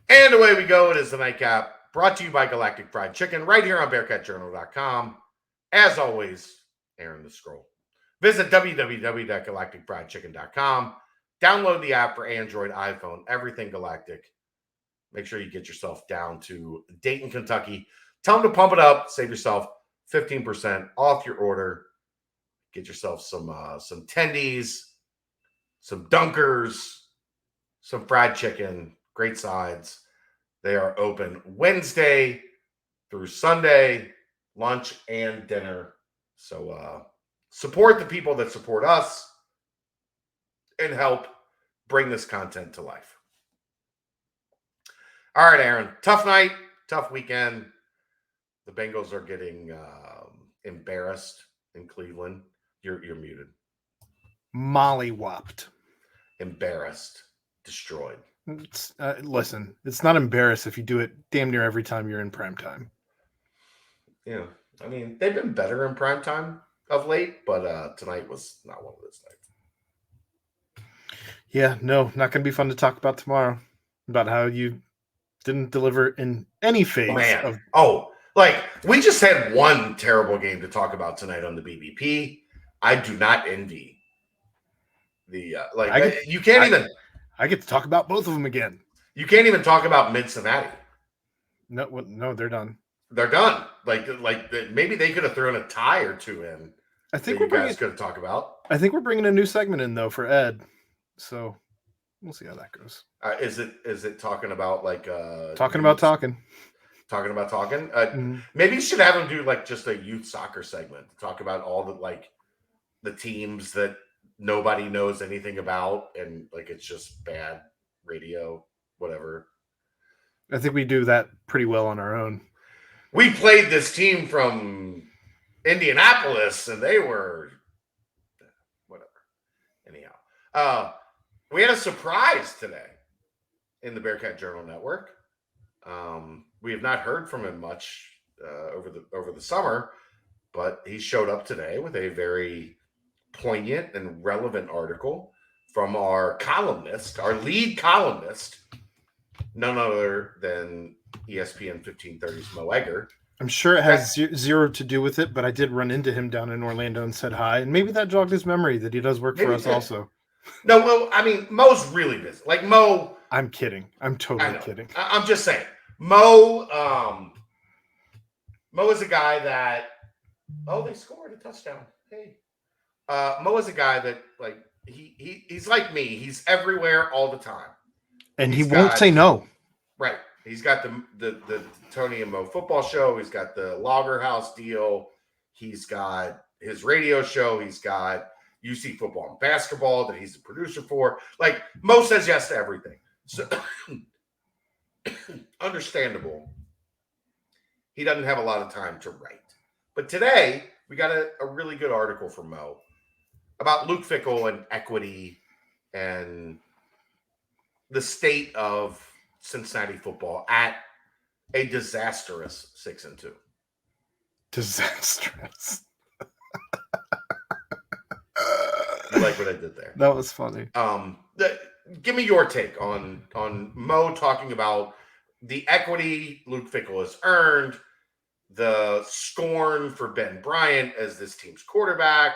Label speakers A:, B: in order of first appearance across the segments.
A: And away we go. It is the Nightcap, brought to you by Galactic Fried Chicken, right here on BearcatJournal.com. As always, Aaron the Scroll. Visit www.galacticfriedchicken.com. Download the app for Android, iPhone, everything Galactic. Make sure you get yourself down to Dayton, Kentucky. Tell them to pump it up. Save yourself 15% off your order. Get yourself some tendies, some dunkers, some fried chicken, great sides. They are open Wednesday through Sunday, lunch and dinner. So support the people that support us and help bring this content to life. All right, Aaron. Tough night, tough weekend. The Bengals are getting embarrassed in Cleveland. You're muted.
B: Mollywopped.
A: Embarrassed. Destroyed.
B: Listen, it's not embarrassed if you do it damn near every time you're in prime time.
A: Yeah. I mean, they've been better in prime time of late, but tonight was not one of those nights.
B: Yeah, no, not going to be fun to talk about tomorrow. About how you didn't deliver in any phase
A: we just had one terrible game to talk about tonight on the BBP. I do not envy the you can't even.
B: I get to talk about both of them again.
A: You can't even talk about Mid-Cincinnati.
B: No, they're done.
A: They're done. Maybe they could have thrown a tie or two in.
B: I think
A: you guys could talk about.
B: I think we're bringing a new segment in though for Ed, so we'll see how that goes.
A: Is it talking about
B: talking about talking?
A: Talking about talking.
B: Mm-hmm.
A: Maybe you should have him do just a youth soccer segment. Talk about all the teams that nobody knows anything about, and it's just bad radio, whatever.
B: I think we do that pretty well on our own.
A: We played this team from Indianapolis, and they were whatever. Anyhow, we had a surprise today in the Bearcat Journal Network. We have not heard from him much over the summer, but he showed up today with a very poignant and relevant article from our lead columnist, none other than ESPN 1530's Mo Egger.
B: I'm sure it has zero to do with it, but I did run into him down in Orlando and said hi, and maybe that jogged his memory that he does work for us also.
A: No, well, I mean, Mo's really busy. Mo.
B: I'm kidding. I'm totally kidding.
A: I'm just saying. Mo is a guy that. Oh, they scored a touchdown. Hey. Mo is a guy that he's like me. He's everywhere all the time,
B: and he won't say no.
A: Right. He's got the Tony and Mo football show. He's got the Logger House deal. He's got his radio show. He's got UC football and basketball that he's the producer for. Mo says yes to everything. So understandable. He doesn't have a lot of time to write. But today we got a really good article from Mo about Luke Fickell and equity and the state of Cincinnati football at a disastrous 6-2.
B: Disastrous.
A: You like what I did there?
B: That was funny.
A: Give me your take on Mo talking about the equity Luke Fickell has earned, the scorn for Ben Bryant as this team's quarterback,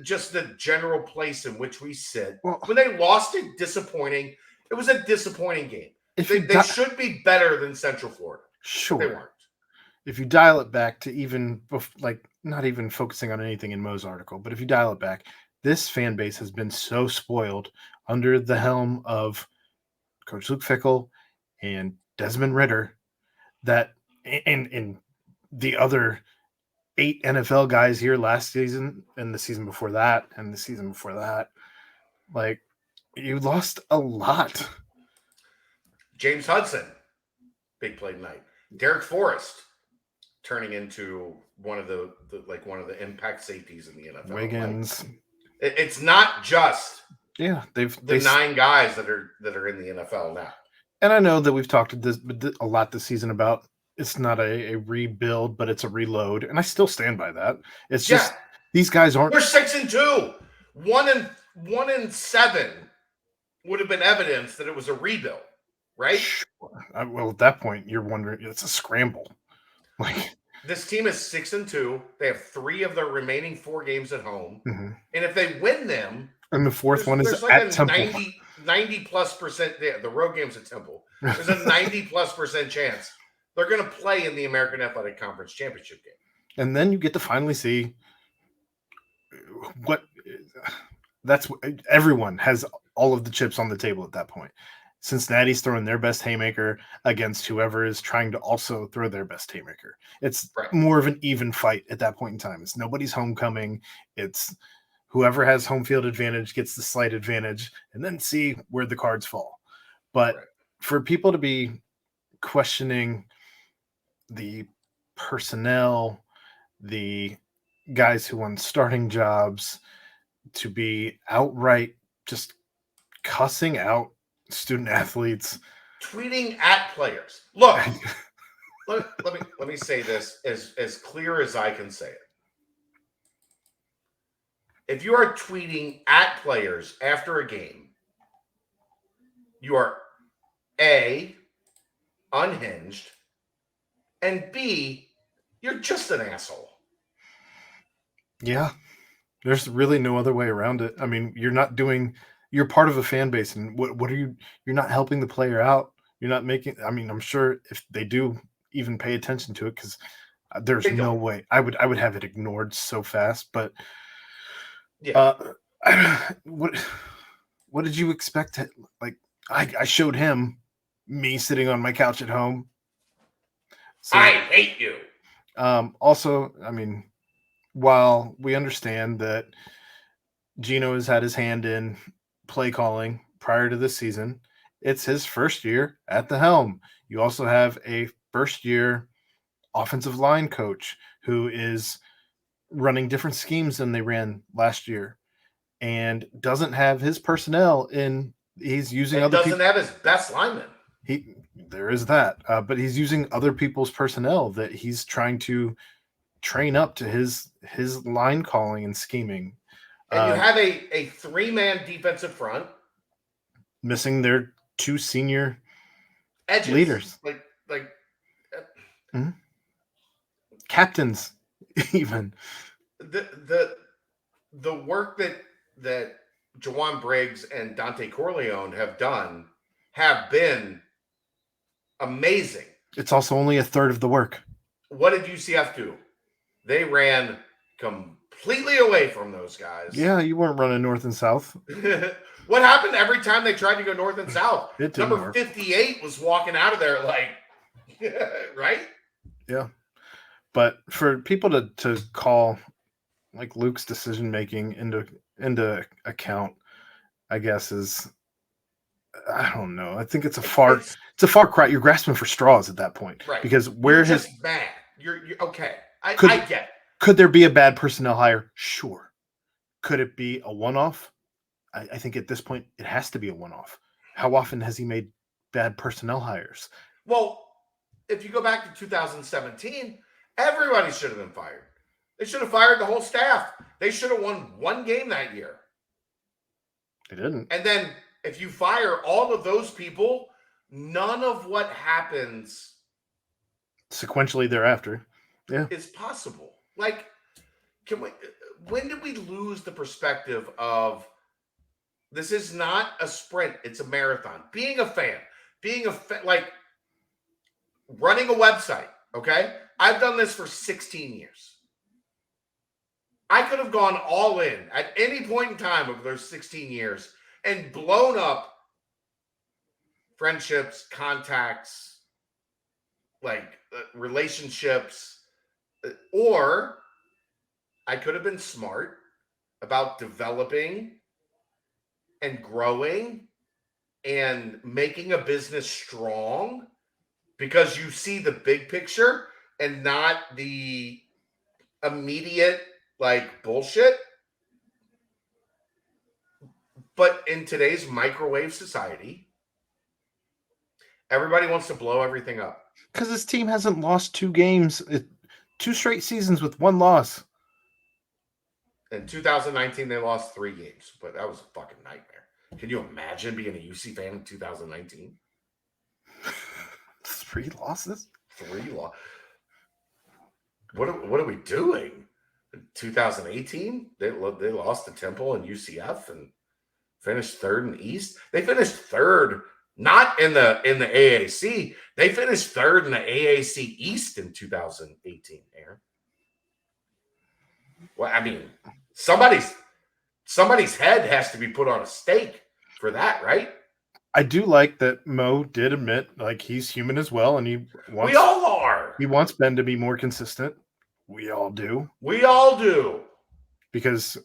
A: just the general place in which we sit. Well, when they lost it, disappointing. It was a disappointing game. They should be better than Central Florida.
B: Sure.
A: They weren't.
B: If you dial it back to even, not even focusing on anything in Mo's article, but if you dial it back, this fan base has been so spoiled under the helm of Coach Luke Fickell and Desmond Ridder that, and the other 8 NFL guys here last season and the season before that and the season before that, you lost a lot.
A: James Hudson, big play tonight. Derek Forrest turning into one of the impact safeties in the NFL.
B: Wiggins.
A: It's not just
B: they've
A: 9 guys that are in the NFL now.
B: And I know that we've talked a lot this season about it's not a rebuild, but it's a reload, and I still stand by that. It's just these guys aren't.
A: They're 6-2. 1-7 would have been evidence that it was a rebuild. right?
B: Sure. Well, at that point, you're wondering, it's a scramble. Like,
A: This team is 6-2. They have 3 of their remaining 4 games at home.
B: mhm.
A: And if they win them,
B: And the fourth one is
A: there's like
B: at
A: a
B: Temple.
A: 90 plus percent. The road game's at Temple. There's a 90 plus percent chance they're going to play in the American Athletic Conference Championship game.
B: And then you get to finally see what everyone has all of the chips on the table at that point. Cincinnati's throwing their best haymaker against whoever is trying to also throw their best haymaker. It's
A: Right.
B: more of an even fight at that point in time. It's nobody's homecoming. It's whoever has home field advantage gets the slight advantage, and then see where the cards fall. But
A: Right.
B: for people to be questioning the personnel, the guys who won starting jobs, to be outright just cussing out student athletes,
A: Tweeting at players. Look, let me say this as clear as I can say it. If you are tweeting at players after a game, you are A, unhinged, and B, you're just an asshole.
B: Yeah, there's really no other way around it. I mean, you're part of a fan base, and what are you're not helping the player out. You're not making, I mean, I'm sure if they do even pay attention to it, because there's
A: They
B: no
A: don't.
B: way I would have it ignored so fast. But
A: Yeah.
B: what did you expect? Like, I showed him me sitting on my couch at home. So
A: I hate you.
B: also, I mean, while we understand that Gino has had his hand in play calling prior to this season, it's his first year at the helm. You also have a first year offensive line coach who is running different schemes than they ran last year and doesn't have his personnel in. He's using
A: And
B: other
A: doesn't
B: people.
A: have his best lineman.
B: There is that, but he's using other people's personnel that he's trying to train up to his line calling and scheming.
A: And you have a 3-man defensive front.
B: Missing their 2 senior
A: Edges.
B: leaders,
A: Like
B: captains, even.
A: The work that Jawan Briggs and Dante Corleone have done have been amazing.
B: It's also only a third of the work.
A: What did UCF do? They ran completely away from those guys.
B: Yeah, you weren't running north and south.
A: What happened every time they tried to go north and south?
B: It didn't
A: Number
B: work.
A: 58 was walking out of there like, right?
B: Yeah. But for people to call like Luke's decision making into account, I guess is, I don't know. I think it's a far cry. You're grasping for straws at that point,
A: right?
B: Because where
A: you're
B: his
A: just mad. You're okay. I get it.
B: Could there be a bad personnel hire? Sure. Could it be a one-off? I think at this point it has to be a one-off. How often has he made bad personnel hires?
A: Well, if you go back to 2017, everybody should have been fired. They should have fired the whole staff. They should have won 1 game that year.
B: They didn't.
A: And then if you fire all of those people, none of what happens
B: sequentially thereafter,
A: is possible. Like, when did we lose the perspective of this is not a sprint, it's a marathon? Being a fan, like running a website, okay? I've done this for 16 years. I could have gone all in at any point in time over those 16 years and blown up friendships, contacts, like relationships, or I could have been smart about developing and growing and making a business strong because you see the big picture and not the immediate like bullshit. But in today's microwave society, everybody wants to blow everything up.
B: Because this team hasn't lost 2 games, 2 straight seasons with 1 loss.
A: In 2019, they lost 3 games, but that was a fucking nightmare. Can you imagine being a UC fan in 2019?
B: 3 losses?
A: 3 losses. What are we doing? 2018, they lost to Temple and UCF and finished third in the East. They finished third, not in the AAC. They finished third in the AAC East in 2018. Aaron. Well, I mean, somebody's head has to be put on a stake for that, right?
B: I do like that Mo did admit, like, he's human as well, and
A: we all are.
B: He wants Ben to be more consistent. We all do.
A: We all do.
B: Because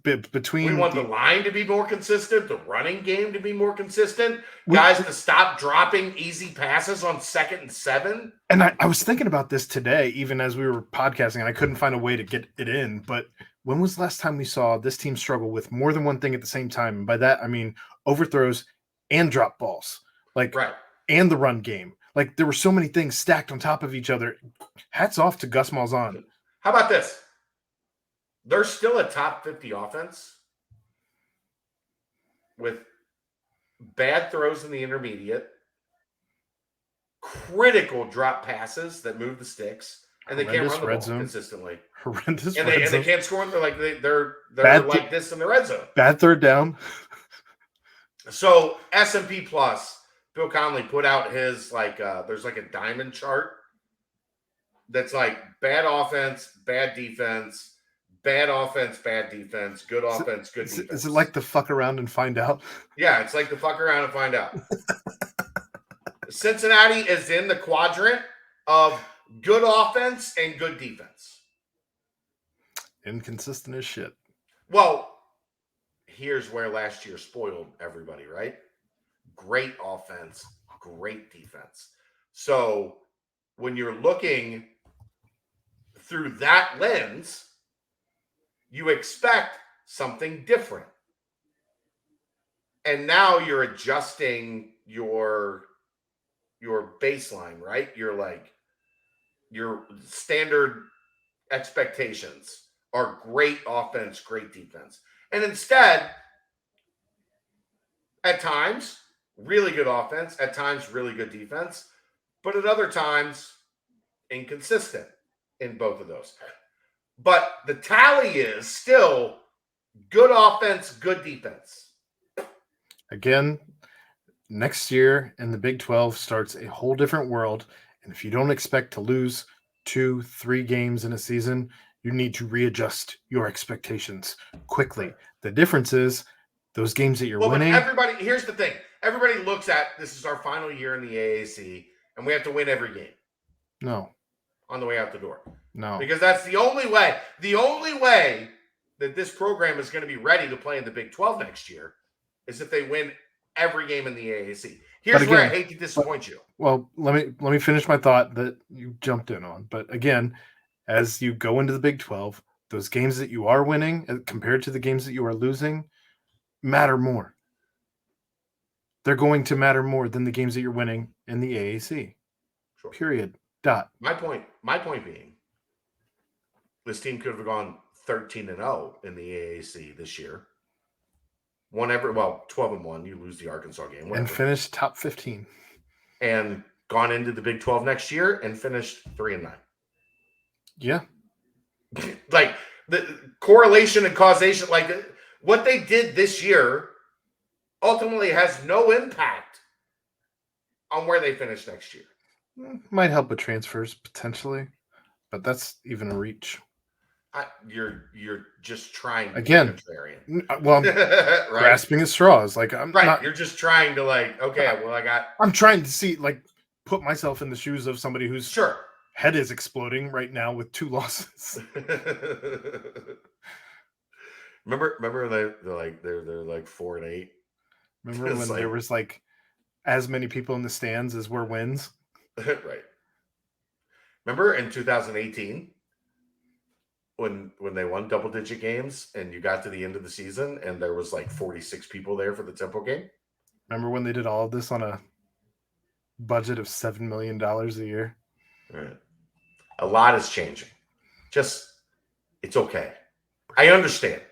B: between
A: we want the line to be more consistent, the running game to be more consistent, guys to stop dropping easy passes on 2nd and 7.
B: And I was thinking about this today, even as we were podcasting, and I couldn't find a way to get it in. But when was the last time we saw this team struggle with more than one thing at the same time? And by that, I mean overthrows and drop balls, like,
A: right,
B: and the run game. Like, there were so many things stacked on top of each other. Hats off to Gus Malzahn.
A: How about this? They're still a top 50 offense with bad throws in the intermediate, critical drop passes that move the sticks, and they can't run the ball consistently.
B: Horrendous.
A: And they can't score. They're like this in the red zone.
B: Bad third down.
A: So S&P Plus, Bill Conley put out his there's like a diamond chart that's like bad offense, bad defense, bad offense, bad defense, good offense, good defense.
B: Is it like the fuck around and find out?
A: Yeah, it's like the fuck around and find out. Cincinnati is in the quadrant of good offense and good defense.
B: Inconsistent as shit.
A: Well, here's where last year spoiled everybody, right? Great offense, great defense. So when you're looking through that lens, you expect something different. And now you're adjusting your baseline, right? Your standard expectations are great offense, great defense. And instead, at times, really good offense, at times, really good defense, but at other times, inconsistent in both of those. But the tally is still good offense, good defense.
B: Again, next year in the Big 12 starts a whole different world. And if you don't expect to lose 2-3 games in a season, you need to readjust your expectations quickly. The difference is those games that you're winning.
A: Here's the thing. Everybody looks at this is our final year in the AAC, and we have to win every game.
B: No.
A: On the way out the door.
B: No.
A: Because that's the only way. The only way that this program is going to be ready to play in the Big 12 next year is if they win every game in the AAC. Here's where I hate to disappoint you.
B: Well, let me finish my thought that you jumped in on. But again, as you go into the Big 12, those games that you are winning compared to the games that you are losing matter more. They're going to matter more than the games that you're winning in the AAC.
A: Sure.
B: Period. Dot.
A: My point being, this team could have gone 13-0 in the AAC this year. 12-1. You lose the Arkansas game. Whatever.
B: And finished top 15.
A: And gone into the Big 12 next year and finished 3-9.
B: Yeah.
A: Like the correlation and causation, like what they did this year ultimately has no impact on where they finish next year.
B: Might help with transfers potentially, but that's even a reach.
A: You're just trying to
B: again.
A: Be
B: well, I'm
A: right?
B: grasping at straws. Like I'm
A: right.
B: Not,
A: you're just trying to
B: I'm trying to see put myself in the shoes of somebody whose
A: sure
B: head is exploding right now with 2 losses.
A: remember they're like 4-8.
B: Remember when there was as many people in the stands as were wins?
A: Right. Remember in 2018 when they won double-digit games and you got to the end of the season and there was 46 people there for the Temple game?
B: Remember when they did all of this on a budget of $7 million a year?
A: Right. A lot is changing. It's okay. I understand.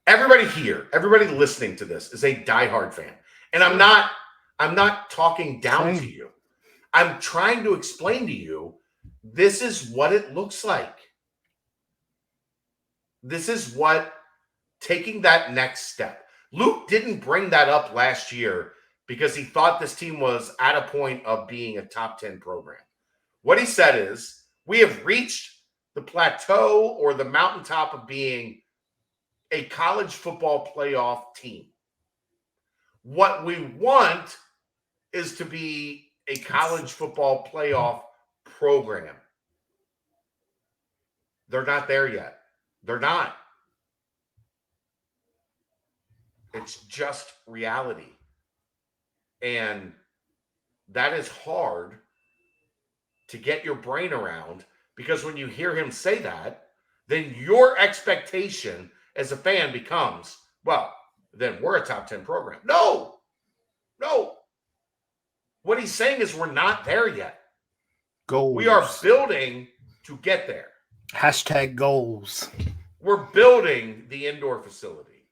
A: Everybody here, everybody listening to this is a diehard fan. And I'm not talking down to you. I'm trying to explain to you, this is what it looks like. This is what taking that next step. Luke didn't bring that up last year because he thought this team was at a point of being a top 10 program. What he said is, we have reached the plateau or the mountaintop of being a college football playoff team. What we want is to be a college football playoff program. They're not there yet. They're not. It's just reality. And that is hard to get your brain around, because when you hear him say that, then your expectation as a fan becomes, well, then we're a top 10 program. No. What he's saying is we're not there yet.
B: Goals.
A: We are building to get there.
B: Hashtag goals.
A: We're building the indoor facility.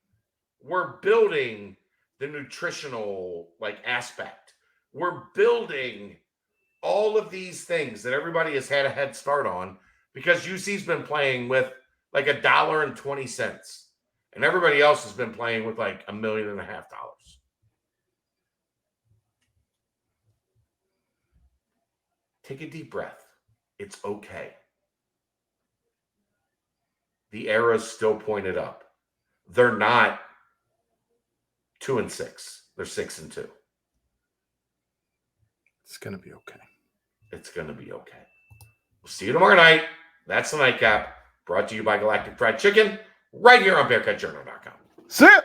A: We're building the nutritional aspect. We're building all of these things that everybody has had a head start on, because UC's been playing with $1.20, and everybody else has been playing with $1.5 million. Take a deep breath. It's okay. The arrow's still pointed up. They're not 2-6. They're 6-2.
B: It's going to be okay.
A: It's going to be okay. We'll see you tomorrow night. That's the Nightcap, brought to you by Galactic Fried Chicken, right here on BearcatJournal.com.
B: See ya!